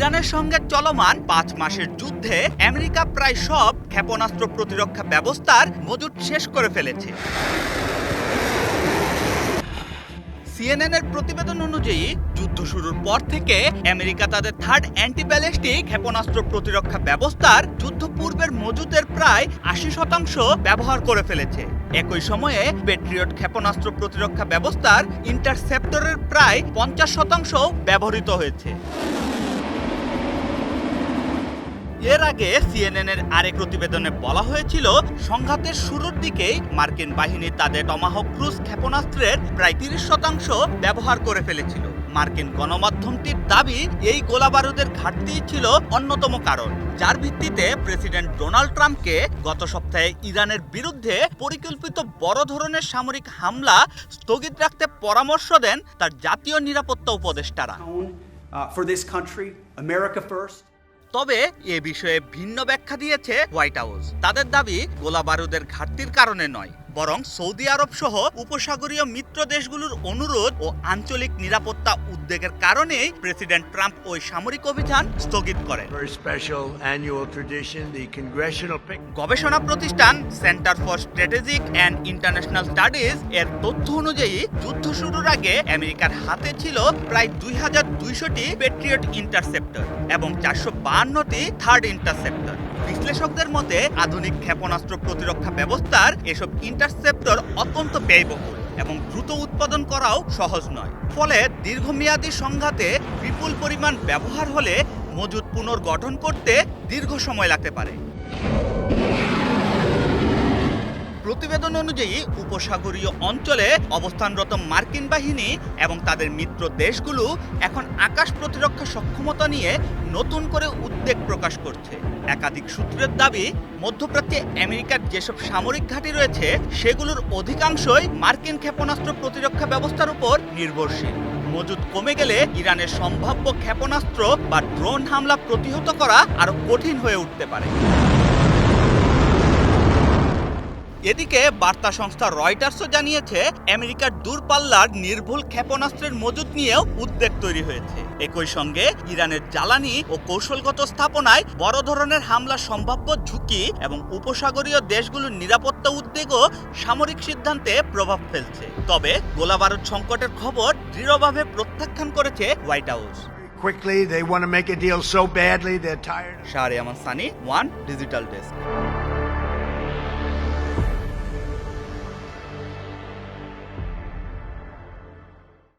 ইরানের সঙ্গে চলমান ৫ মাসের যুদ্ধে আমেরিকা প্রায় সব ক্ষেপণাস্ত্র প্রতিরক্ষা ব্যবস্থার মজুত শেষ করে ফেলেছে। সিএনএনের প্রতিবেদন অনুযায়ী যুদ্ধ শুরুর পর থেকে আমেরিকা তাদের থার্ড অ্যান্টি ব্যালিস্টিক ক্ষেপণাস্ত্র প্রতিরক্ষা ব্যবস্থার যুদ্ধ পূর্বের মজুতের প্রায় ৮০% ব্যবহার করে ফেলেছে। একই সময়ে প্যাট্রিয়ট ক্ষেপণাস্ত্র প্রতিরক্ষা ব্যবস্থার ইন্টারসেপ্টরের প্রায় ৫০% ব্যবহৃত হয়েছে। এর আগে সিএনএনের আরেক প্রতিবেদনে বলা হয়েছিল, সংঘাতের শুরুর দিকেই মার্কিন বাহিনী তাদের টমাহক ক্রুজ ক্ষেপণাস্ত্রের প্রায় ৩০% ব্যবহার করে ফেলেছিল। মার্কিন গণমাধ্যমটির দাবি, এই গোলাবারুদের ঘাটতিই ছিল অন্যতম কারণ, যার ভিত্তিতে প্রেসিডেন্ট ডোনাল্ড ট্রাম্পকে গত সপ্তাহে ইরানের বিরুদ্ধে পরিকল্পিত বড় ধরনের সামরিক হামলা স্থগিত রাখতে পরামর্শ দেন তার জাতীয় নিরাপত্তা উপদেষ্টারা। তবে এ বিষয়ে ভিন্ন ব্যাখ্যা দিয়েছে হোয়াইট হাউস। তাদের দাবি, গোলাবারুদের ঘাটতির কারণে নয়, বরং সৌদি আরব সহ উপসাগরীয় মিত্র দেশগুলোর অনুরোধ ও আঞ্চলিক নিরাপত্তা উদ্বেগের কারণেই প্রেসিডেন্ট ট্রাম্প ওই সামরিক অভিযান স্থগিত করেন। গবেষণা প্রতিষ্ঠান centre for strategic and international studies এর তথ্য অনুযায়ী যুদ্ধ শুরুর আগে আমেরিকার হাতে ছিল প্রায় ২২০০টি প্যাট্রিয়ট ইন্টারসেপ্টর এবং ৪৫২টি থার্ড ইন্টারসেপ্টর। বিশ্লেষকদের মতে আধুনিক ক্ষেপণাস্ত্র প্রতিরক্ষা ব্যবস্থার এসব ইন্টারসেপ্টর অত্যন্ত ব্যয়বহুল এবং দ্রুত উৎপাদন করাও সহজ নয়। ফলে দীর্ঘমেয়াদী সংঘাতে বিপুল পরিমাণ ব্যবহার হলে মজুত পুনর্গঠন করতে দীর্ঘ সময় লাগতে পারে। প্রতিবেদন অনুযায়ী উপসাগরীয় অঞ্চলে অবস্থানরত মার্কিন বাহিনী এবং তাদের মিত্র দেশগুলো এখন আকাশ প্রতিরক্ষা সক্ষমতা নিয়ে নতুন করে উদ্বেগ প্রকাশ করছে। একাধিক সূত্রের দাবি, মধ্যপ্রাচ্যে আমেরিকার যেসব সামরিক ঘাঁটি রয়েছে সেগুলোর অধিকাংশই মার্কিন ক্ষেপণাস্ত্র প্রতিরক্ষা ব্যবস্থার উপর নির্ভরশীল। মজুত কমে গেলে ইরানের সম্ভাব্য ক্ষেপণাস্ত্র বা ড্রোন হামলা প্রতিহত করা আরও কঠিন হয়ে উঠতে পারে। এদিকে বার্তা সংস্থা রয়টার্সও জানিয়েছে, আমেরিকার দূরপাল্লার নির্ভুল ক্ষেপণাস্ত্রের মজুত নিয়েও উদ্বেগ তৈরি হয়েছে। একই সঙ্গে ইরানের জ্বালানি ও কৌশলগত স্থাপনায় বড় ধরনের হামলা সম্ভাব্য ঝুঁকি এবং উপসাগরীয় দেশগুলোর নিরাপত্তা উদ্বেগও সামরিক সিদ্ধান্তে প্রভাব ফেলছে। তবে গোলাবারুদ সংকটের খবর দৃঢ়ভাবে প্রত্যাখ্যান করেছে white house. Quickly, they want to make a deal so badly they're tired. Shahriar Sunny, one digital desk.